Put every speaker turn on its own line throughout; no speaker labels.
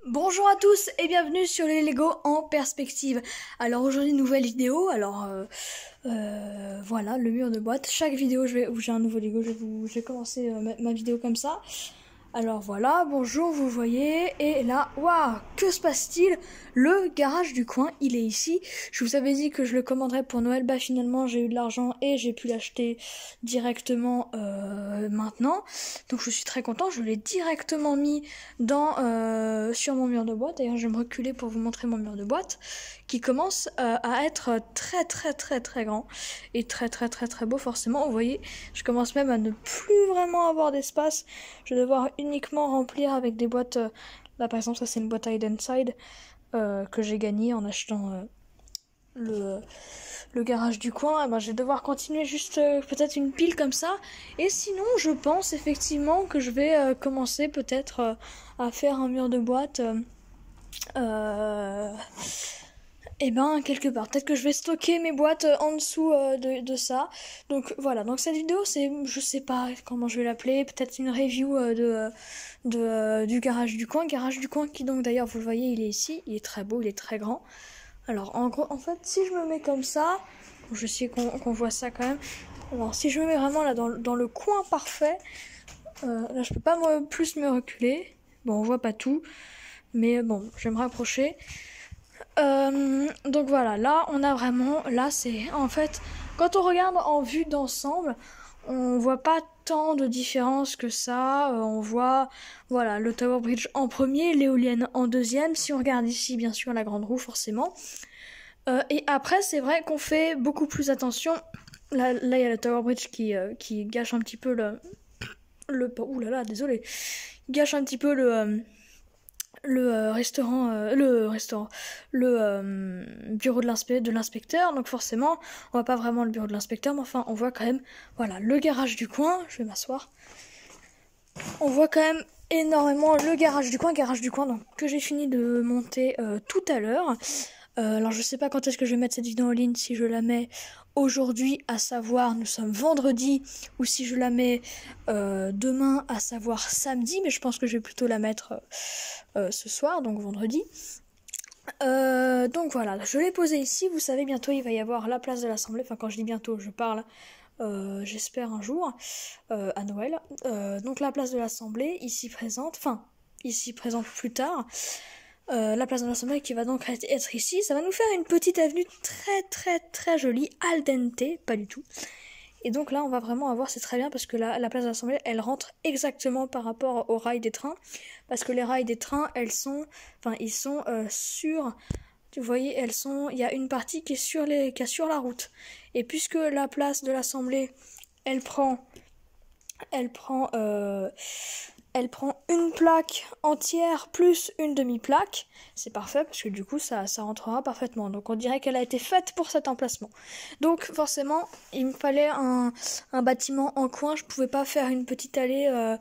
Bonjour à tous et bienvenue sur les Lego en perspective. Alors aujourd'hui nouvelle vidéo, voilà le mur de boîte. Chaque vidéo où j'ai un nouveau Lego, je vais commencer ma vidéo comme ça. Alors voilà, bonjour, vous voyez, et là, waouh, que se passe-t-il? Le garage du coin, il est ici. Je vous avais dit que je le commanderais pour Noël, bah finalement j'ai eu de l'argent et j'ai pu l'acheter directement maintenant. Donc je suis très content, je l'ai directement mis sur mon mur de boîte. D'ailleurs je vais me reculer pour vous montrer mon mur de boîte, qui commence à être très grand, et très beau forcément. Vous voyez, je commence même à ne plus vraiment avoir d'espace. Je vais devoir uniquement remplir avec des boîtes. Là par exemple, ça c'est une boîte Hide and Side que j'ai gagnée en achetant le garage du coin. Je vais devoir continuer juste peut-être une pile comme ça. Et sinon, je pense effectivement que je vais commencer peut-être à faire un mur de boîte. Quelque part. Peut-être que je vais stocker mes boîtes en dessous de ça. Donc voilà, donc cette vidéo c'est, je sais pas comment je vais l'appeler, peut-être une review du garage du coin. Garage du coin qui donc d'ailleurs vous le voyez, il est ici, il est très beau, il est très grand. Alors en gros, en fait, si je me mets comme ça, je sais qu'on voit ça quand même. Alors si je me mets vraiment là dans le coin parfait, là je peux pas plus me reculer. Bon, on voit pas tout, mais bon, je vais me rapprocher. Donc voilà, là on a vraiment, là c'est en fait, quand on regarde en vue d'ensemble, on voit pas tant de différence que ça. On voit, voilà, le Tower Bridge en premier, l'éolienne en deuxième. Si on regarde ici, bien sûr, la grande roue forcément. Et après, c'est vrai qu'on fait beaucoup plus attention. Là, il y a le Tower Bridge qui gâche un petit peu ouh là là, désolé, gâche un petit peu le bureau de l'inspecteur. Donc forcément on voit pas vraiment le bureau de l'inspecteur, mais enfin on voit quand même, voilà, le garage du coin. Je vais m'asseoir. On voit quand même énormément le garage du coin donc, que j'ai fini de monter tout à l'heure. Alors je sais pas quand est-ce que je vais mettre cette vidéo en ligne, si je la mets aujourd'hui, à savoir nous sommes vendredi, ou si je la mets demain, à savoir samedi, mais je pense que je vais plutôt la mettre ce soir, donc vendredi. Donc voilà, je l'ai posé ici. Vous savez, bientôt il va y avoir la place de l'Assemblée. Enfin, quand je dis bientôt, je parle j'espère un jour à Noël. Donc la place de l'Assemblée ici présente plus tard. La place de l'Assemblée qui va donc être ici. Ça va nous faire une petite avenue très jolie, al dente, pas du tout. Et donc là, on va vraiment avoir, c'est très bien parce que la place de l'Assemblée, elle rentre exactement par rapport aux rails des trains. Parce que les rails des trains, ils sont sur, vous voyez, il y a une partie qui est sur la route. Et puisque la place de l'Assemblée, elle prend une plaque entière plus une demi-plaque, c'est parfait parce que du coup ça rentrera parfaitement. Donc on dirait qu'elle a été faite pour cet emplacement. Donc forcément il me fallait un bâtiment en coin. Je pouvais pas faire une petite allée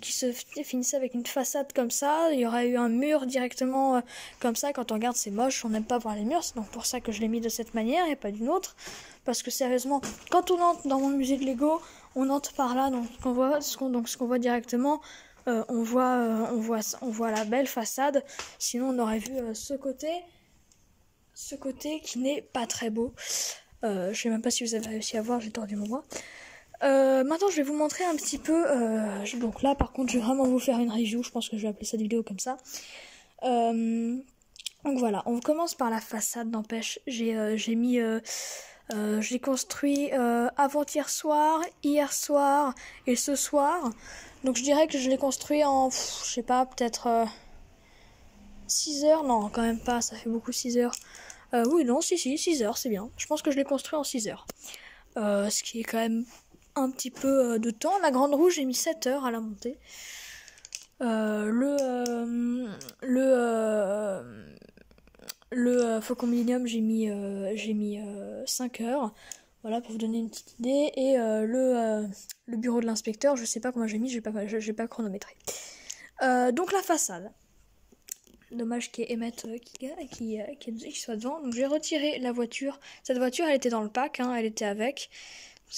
qui se finissait avec une façade comme ça. Il y aurait eu un mur directement comme ça. Quand on regarde, c'est moche, on n'aime pas voir les murs. C'est donc pour ça que je l'ai mis de cette manière et pas d'une autre. Parce que sérieusement, quand on entre dans mon musée de Lego, on entre par là, donc ce qu'on voit directement, on voit la belle façade. Sinon on aurait vu ce côté qui n'est pas très beau. Je sais même pas si vous avez réussi à voir, j'ai tordu mon bras. Maintenant je vais vous montrer un petit peu, donc là par contre je vais vraiment vous faire une review. Je pense que je vais appeler cette vidéo comme ça. Donc voilà, on commence par la façade. N'empêche, je l'ai construit avant-hier soir, hier soir et ce soir. Donc je dirais que je l'ai construit en, je sais pas, peut-être 6 heures. Non, quand même pas, ça fait beaucoup 6 heures. Oui, non, si, 6 heures, c'est bien. Je pense que je l'ai construit en 6 heures. Ce qui est quand même un petit peu de temps. La grande roue, j'ai mis 7 heures à la monter. Le Faucon Millennium, j'ai mis 5 heures. Voilà, pour vous donner une petite idée. Et le bureau de l'inspecteur, je sais pas combien j'ai mis, j'ai pas chronométré. Donc la façade. Dommage qu'il y ait Emmett qui soit devant. Donc j'ai retiré la voiture. Cette voiture, elle était dans le pack, hein, elle était avec.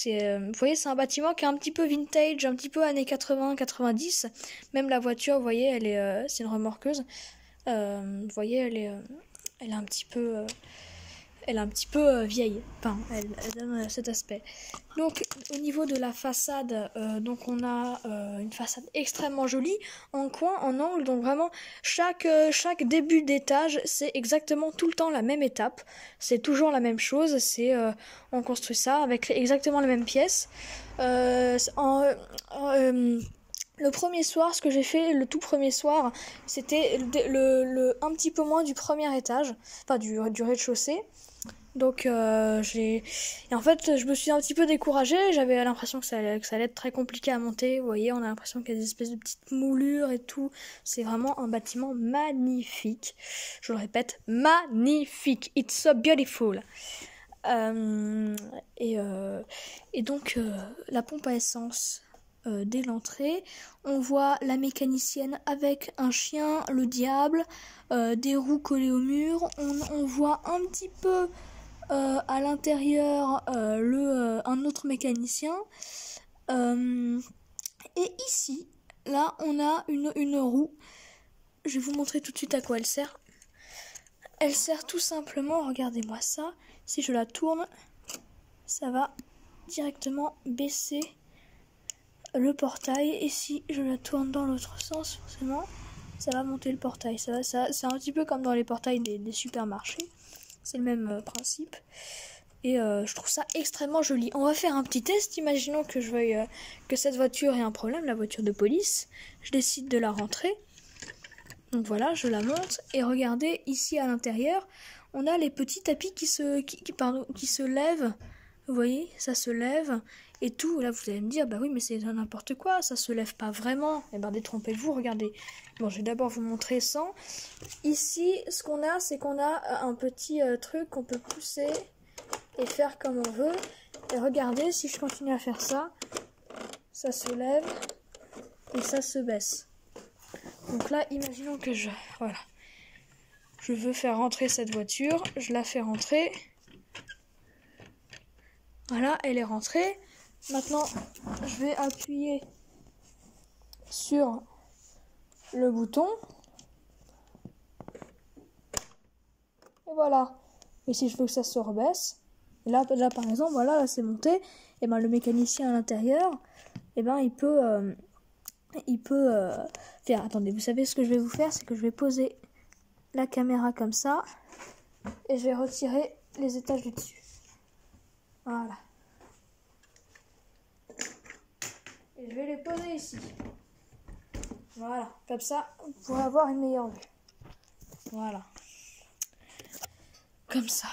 Vous voyez, c'est un bâtiment qui est un petit peu vintage, un petit peu années 80-90. Même la voiture, vous voyez, c'est une remorqueuse. Vous voyez, elle est un petit peu... elle est un petit peu vieille, enfin, elle donne cet aspect. Donc, au niveau de la façade, donc on a une façade extrêmement jolie, en coin, en angle, donc vraiment, chaque début d'étage, c'est exactement tout le temps la même étape, c'est toujours la même chose, on construit ça avec exactement les mêmes pièces. Le premier soir, ce que j'ai fait, le tout premier soir, c'était un petit peu moins du premier étage, enfin du rez-de-chaussée. Donc et en fait je me suis un petit peu découragée, j'avais l'impression que ça allait être très compliqué à monter. Vous voyez, on a l'impression qu'il y a des espèces de petites moulures et tout. C'est vraiment un bâtiment magnifique. Je le répète, magnifique. It's so beautiful. Et donc la pompe à essence, dès l'entrée, on voit la mécanicienne avec un chien, le diable, des roues collées au mur. On voit un petit peu à l'intérieur un autre mécanicien. Et ici, là, on a une roue. Je vais vous montrer tout de suite à quoi elle sert. Elle sert tout simplement, regardez-moi ça, si je la tourne, ça va directement baisser le portail, et si je la tourne dans l'autre sens, forcément, ça va monter le portail. C'est un petit peu comme dans les portails des supermarchés. C'est le même principe. Et je trouve ça extrêmement joli. On va faire un petit test. Imaginons que je veuille que cette voiture ait un problème, la voiture de police. Je décide de la rentrer. Donc voilà, je la monte. Et regardez, ici à l'intérieur, on a les petits tapis qui se lèvent. Vous voyez, ça se lève et tout. Là, vous allez me dire, bah oui, mais c'est n'importe quoi, ça se lève pas vraiment. Eh ben, détrompez-vous, regardez. Bon, je vais d'abord vous montrer sans. Ici, ce qu'on a, c'est qu'on a un petit truc qu'on peut pousser et faire comme on veut. Et regardez, si je continue à faire ça, ça se lève et ça se baisse. Donc là, imaginons que je veux faire rentrer cette voiture, je la fais rentrer. Voilà, elle est rentrée. Maintenant, je vais appuyer sur le bouton. Et voilà. Et si je veux que ça se rebaisse, et là par exemple, voilà, là c'est monté. Et ben le mécanicien à l'intérieur, et ben il peut faire. Attendez, vous savez ce que je vais vous faire, c'est que je vais poser la caméra comme ça et je vais retirer les étages du dessus. Voilà. Et je vais les poser ici. Voilà, comme ça, vous pourrez avoir une meilleure vue. Voilà. Comme ça.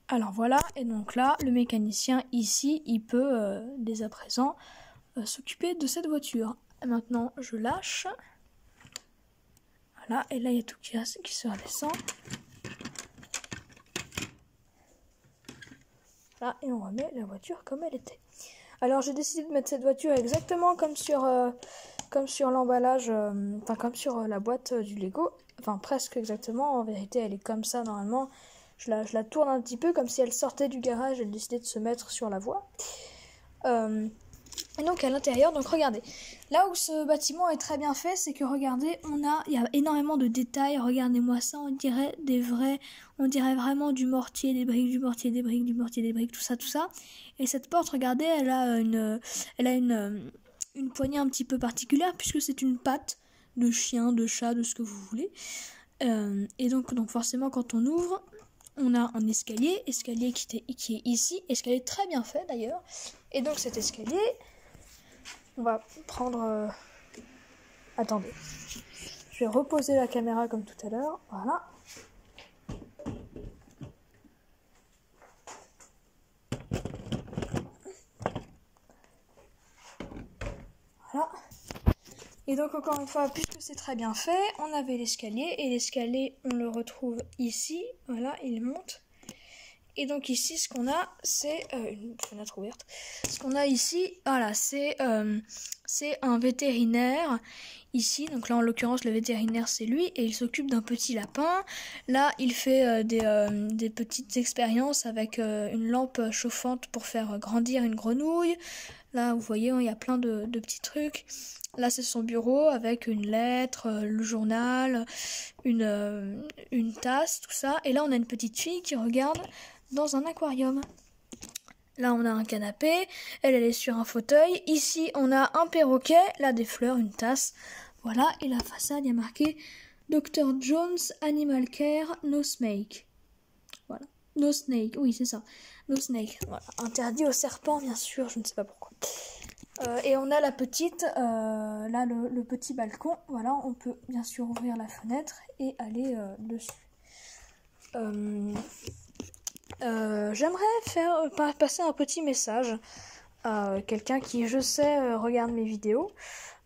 Alors voilà, et donc là, le mécanicien ici, il peut dès à présent s'occuper de cette voiture. Et maintenant, je lâche. Voilà, et là, il y a tout qui se redescend. Là, et on remet la voiture comme elle était. Alors, j'ai décidé de mettre cette voiture exactement comme sur l'emballage, enfin comme sur la boîte du Lego. Enfin, presque exactement. En vérité, elle est comme ça, normalement. Je la tourne un petit peu, comme si elle sortait du garage. Elle décidait de se mettre sur la voie. Et donc à l'intérieur, donc regardez, là où ce bâtiment est très bien fait, c'est que regardez, il y a énormément de détails. Regardez-moi ça, on dirait vraiment du mortier, des briques, du mortier, des briques, du mortier, des briques, tout ça. Et cette porte, regardez, elle a une poignée un petit peu particulière, puisque c'est une patte de chien, de chat, de ce que vous voulez. Et donc forcément, quand on ouvre, on a un escalier qui est ici, escalier très bien fait d'ailleurs. Et donc cet escalier, on va prendre... Attendez, je vais reposer la caméra comme tout à l'heure, voilà. Voilà. Et donc encore une fois, puisque c'est très bien fait, on avait l'escalier, et l'escalier, on le retrouve ici, voilà, il monte. Et donc ici, ce qu'on a, c'est une fenêtre ouverte. Ce qu'on a ici, voilà, c'est un vétérinaire. ici. Donc là, en l'occurrence, le vétérinaire, c'est lui, et il s'occupe d'un petit lapin. Là, il fait des petites expériences avec une lampe chauffante pour faire grandir une grenouille. Là, vous voyez, il y a plein de petits trucs. Là, c'est son bureau avec une lettre, le journal, une tasse, tout ça. Et là, on a une petite fille qui regarde dans un aquarium. Là, on a un canapé, elle est sur un fauteuil. Ici, on a un perroquet, là, des fleurs, une tasse. Voilà, et la façade, il y a marqué Dr. Jones Animal Care, no snake. Voilà, no snake, oui, c'est ça, no snake. Voilà. Interdit aux serpents, bien sûr, je ne sais pas pourquoi. Et on a la petite, là, le petit balcon. Voilà, on peut bien sûr ouvrir la fenêtre et aller dessus. J'aimerais passer un petit message à quelqu'un qui, je sais, regarde mes vidéos,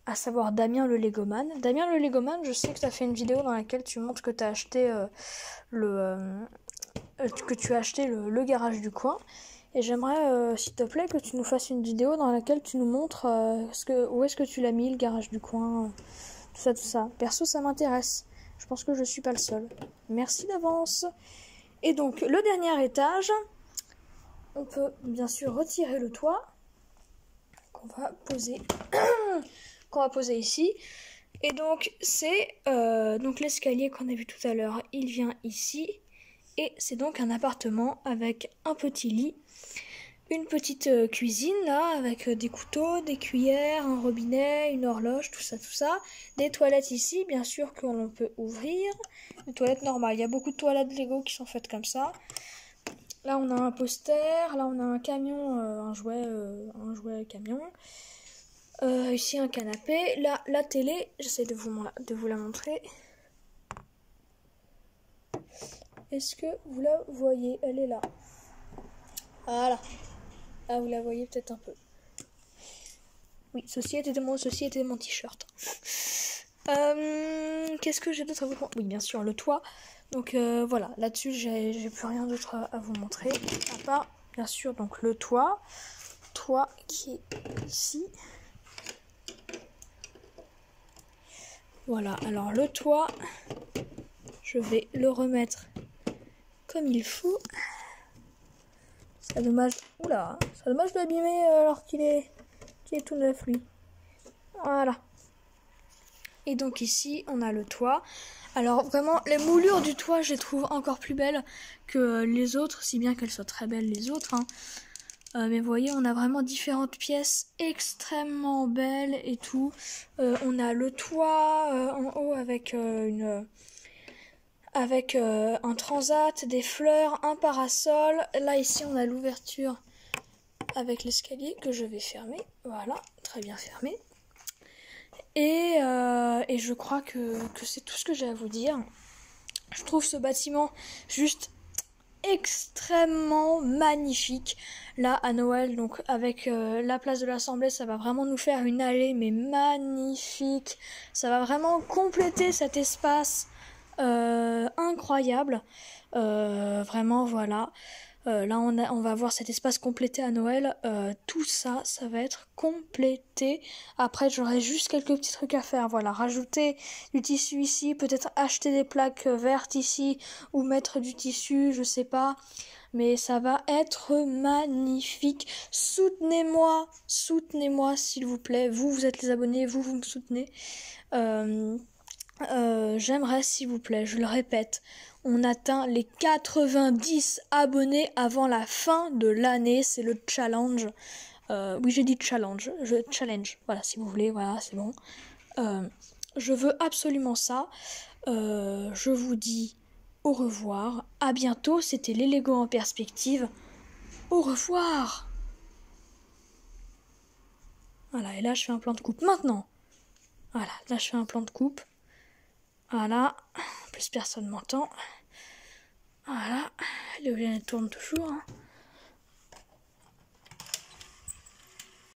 à savoir Damien le Legoman. Damien le Legoman, je sais que tu as fait une vidéo dans laquelle tu montres que tu as acheté le garage du coin. Et j'aimerais, s'il te plaît, que tu nous fasses une vidéo dans laquelle tu nous montres où est-ce que tu l'as mis, le garage du coin, tout ça, tout ça. Perso, ça m'intéresse. Je pense que je suis pas le seul. Merci d'avance. Et donc, le dernier étage, on peut bien sûr retirer le toit qu'on va poser ici. Et donc, c'est donc l'escalier qu'on a vu tout à l'heure, il vient ici. Et c'est donc un appartement avec un petit lit, une petite cuisine là, avec des couteaux, des cuillères, un robinet, une horloge, tout ça. Des toilettes ici, bien sûr, que l'on peut ouvrir. Des toilettes normales. Il y a beaucoup de toilettes Lego qui sont faites comme ça. Là, on a un poster. Là, on a un camion, un jouet camion. Ici, un canapé. Là, la télé. J'essaie de vous la montrer. Est-ce que vous la voyez? Elle est là. Voilà. Ah, vous la voyez peut-être un peu. Oui, ceci était mon t-shirt. Qu'est-ce que j'ai d'autre à vous montrer? Oui, bien sûr, le toit. Donc voilà, là-dessus, j'ai plus rien d'autre à vous montrer. À part, bien sûr, donc le toit. Toit qui est ici. Voilà, alors le toit, je vais le remettre comme il faut. C'est dommage. Oula, c'est dommage de l'abîmer alors qu'il est tout neuf, lui. Voilà. Et donc ici, on a le toit. Alors vraiment, les moulures du toit, je les trouve encore plus belles que les autres, si bien qu'elles soient très belles les autres. Hein. Mais vous voyez, on a vraiment différentes pièces extrêmement belles et tout. On a le toit en haut avec un transat, des fleurs, un parasol. Là, ici, on a l'ouverture avec l'escalier que je vais fermer. Voilà, très bien fermé. Et je crois que c'est tout ce que j'ai à vous dire. Je trouve ce bâtiment juste extrêmement magnifique. Là, à Noël, donc avec la place de l'Assemblée, ça va vraiment nous faire une allée, mais magnifique. Ça va vraiment compléter cet espace incroyable. Vraiment, voilà. Là, on va voir cet espace complété à Noël. Tout ça, ça va être complété. Après, j'aurai juste quelques petits trucs à faire. Voilà, rajouter du tissu ici, peut-être acheter des plaques vertes ici, ou mettre du tissu, je sais pas. Mais ça va être magnifique. Soutenez-moi s'il vous plaît. Vous êtes les abonnés, vous me soutenez. J'aimerais, s'il vous plaît, je le répète, on atteint les 90 abonnés avant la fin de l'année. C'est le challenge. Oui, j'ai dit challenge. Challenge. Voilà, si vous voulez, voilà, c'est bon. Je veux absolument ça. Je vous dis au revoir. À bientôt. C'était les Lego en perspective. Au revoir. Voilà, et là, je fais un plan de coupe. Maintenant. Voilà, là, je fais un plan de coupe. Voilà, en plus personne m'entend. Voilà, l'éolienne tourne toujours. Hein.